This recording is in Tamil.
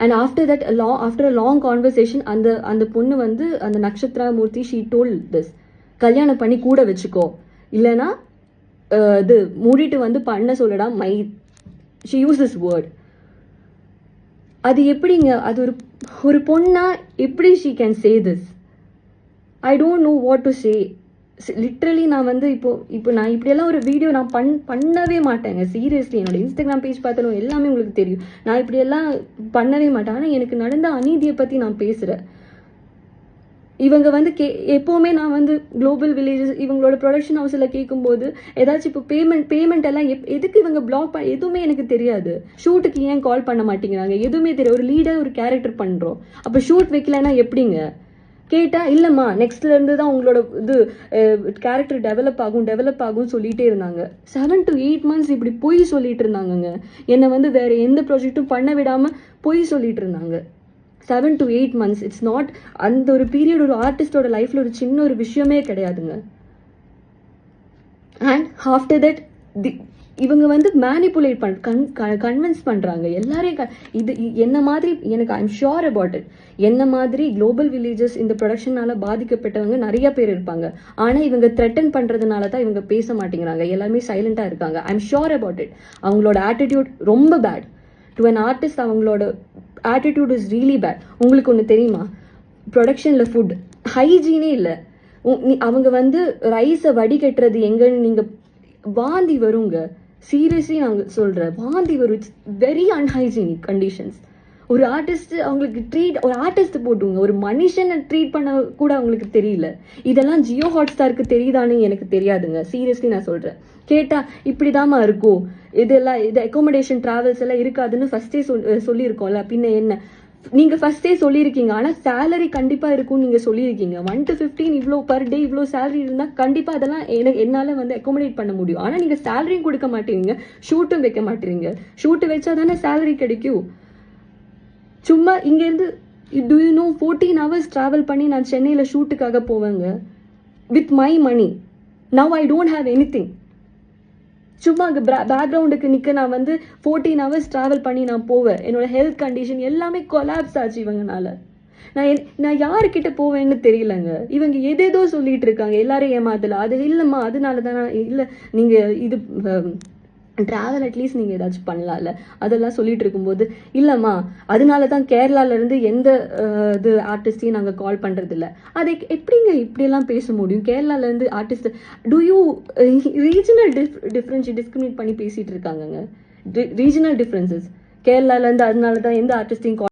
And after a long conversation அந்த பொண்ணு வந்து அந்த நக்ஷத்ரா மூர்த்தி ஷீ டோல் திஸ், கல்யாணம் பண்ணி கூட வச்சுக்கோ, இல்லைன்னா இது மூடிட்டு வந்து பண்ண சொல்லடா my, she use this word. அது எப்படிங்க, அது ஒரு பொண்ணா எப்படி she can say this? I don't know what to say. Literally நான் வந்து இப்போ நான் இப்படியெல்லாம் ஒரு வீடியோ நான் பண்ணவே மாட்டேங்க. சீரியஸ்லி என்னோட இன்ஸ்டாகிராம் பேஜ் பார்த்தாலும் எல்லாமே உங்களுக்கு தெரியும், நான் இப்படியெல்லாம் பண்ணவே மாட்டேன். ஆனால் எனக்கு நடந்த அநீதியை பற்றி நான் பேசுகிறேன். இவங்க வந்து எப்போவுமே நான் வந்து குளோபல் வில்லேஜஸ் இவங்களோட ப்ரொடக்ஷன் ஹவுஸில் கேட்கும்போது ஏதாச்சும் இப்போ பேமெண்ட் எல்லாம் எதுக்கு இவங்க பிளாக் எதுவுமே எனக்கு தெரியாது. ஷூட்டுக்கு ஏன் கால் பண்ண மாட்டேங்கிறாங்க எதுவுமே தெரியும். ஒரு லீடர் ஒரு கேரக்டர் பண்ணுறோம், அப்போ ஷூட் வைக்கலன்னா எப்படிங்க? கேட்டால் இல்லைம்மா நெக்ஸ்ட்லேருந்து தான் உங்களோட இது கேரக்டர் டெவலப் ஆகும் சொல்லிகிட்டே இருந்தாங்க. 7 to 8 months இப்படி பொய் சொல்லிட்டு இருந்தாங்கங்க. என்னை வந்து வேறு எந்த ப்ராஜெக்ட்டும் பண்ண விடாமல் பொய் சொல்லிட்டு இருந்தாங்க. 7 to 8 months, இட்ஸ் நாட், அந்த ஒரு பீரியட் ஒரு ஆர்டிஸ்டோட லைஃப்ல ஒரு சின்ன ஒரு விஷயமே கிடையாதுங்க. அண்ட் ஆஃப்டர் தட் இவங்க வந்து மேனிப்புலேட் கன்வின்ஸ் பண்ணுறாங்க எல்லாரையும். இது என்ன மாதிரி எனக்கு ஐம் ஷுர் அபவுட் இட், என்ன மாதிரி குளோபல் வில்லேஜஸ் இந்த ப்ரொடக்ஷனால பாதிக்கப்பட்டவங்க நிறைய பேர் இருப்பாங்க. ஆனால் இவங்க த்ரெட்டன் பண்ணுறதுனால தான் இவங்க பேச மாட்டேங்கிறாங்க, எல்லாருமே சைலண்டாக இருக்காங்க. I'm sure about it. அவங்களோட ஆட்டிடியூட் ரொம்ப பேட். டு அன் ஆர்டிஸ்ட் அவங்களோட ஆட்டிடியூட் இஸ் ரியலி பேட். உங்களுக்கு ஒன்று தெரியுமா, ப்ரொடக்ஷனில் ஃபுட் ஹைஜீனே இல்லை. அவங்க வந்து ரைஸை வடிகட்டுறது எங்கன்னு நீங்கள் வாந்தி வருங்க. சீரியஸ்லி நாங்கள் சொல்கிறேன், வாந்தி வரும். It's very unhygienic conditions. ஒரு ஆர்டிஸ்ட் அவங்களுக்கு ஒரு ஆர்டிஸ்ட் போட்டுங்க, ஒரு மனுஷனை ட்ரீட் பண்ண கூட அவங்களுக்கு தெரியல. இதெல்லாம் ஜியோ ஹாட்ஸ்டாருக்கு தெரியுதான்னு எனக்கு தெரியாதுங்க. சீரியஸ்லி நான் சொல்கிறேன். கேட்டால் இப்படிதாம்மா இருக்கும், இதெல்லாம் இது அக்காமடேஷன் ட்ராவல்ஸ் எல்லாம் இருக்காதுன்னு ஃபஸ்ட்டே சொல்லியிருக்கோம்ல, பின்ன என்ன? நீங்கள் ஃபஸ்ட்டே சொல்லியிருக்கீங்க, ஆனால் சேலரி கண்டிப்பாக இருக்கும்னு நீங்கள் சொல்லியிருக்கீங்க. 1 to 15 இவ்வளோ பர் டே இவ்வளோ சேலரி இருந்தால் கண்டிப்பாக அதெல்லாம் என்னால் வந்து அக்காமடேட் பண்ண முடியும். ஆனால் நீங்கள் சேலரியும் கொடுக்க மாட்டேங்க, ஷூட்டும் வைக்க மாட்டேறீங்க. ஷூட்டு வச்சா தானே சேலரி கிடைக்கும். சும்மா இங்கேருந்து do you know 14 hours travel பண்ணி நான் சென்னையில் ஷூட்டுக்காக போவேங்க with my money. Now I don't have anything. சும்மா அங்கே பேக்ரவுண்டுக்கு நிற்க நான் வந்து 14 hours ட்ராவல் பண்ணி நான் போவேன். என்னோட ஹெல்த் கண்டிஷன் எல்லாமே கொலாப்ஸ் ஆச்சு இவங்கனால. நான் யாருக்கிட்ட போவேன்னு தெரியலங்க. இவங்க எதேதோ சொல்லிட்டு இருக்காங்க, எல்லாரும் ஏமாத்தல. அது இல்லைம்மா அதனால தான் இல்லை, நீங்கள் இது ட்ராவல் அட்லீஸ்ட் நீங்கள் ஏதாச்சும் பண்ணலாம்ல, அதெல்லாம் சொல்லிட்டு இருக்கும்போது இல்லைம்மா அதனால தான் கேரளாவிலேருந்து எந்த இது ஆர்டிஸ்டையும் நாங்கள் கால் பண்ணுறதில்ல. அதை எப்படிங்க இப்படியெல்லாம் பேச முடியும்? கேரளாவிலேருந்து artist do you regional discriminate பண்ணி பேசிகிட்டு இருக்காங்கங்க. ரீஜனல் டிஃப்ரென்சஸ் கேரளாவிலேருந்து அதனால தான் எந்த ஆர்டிஸ்டையும்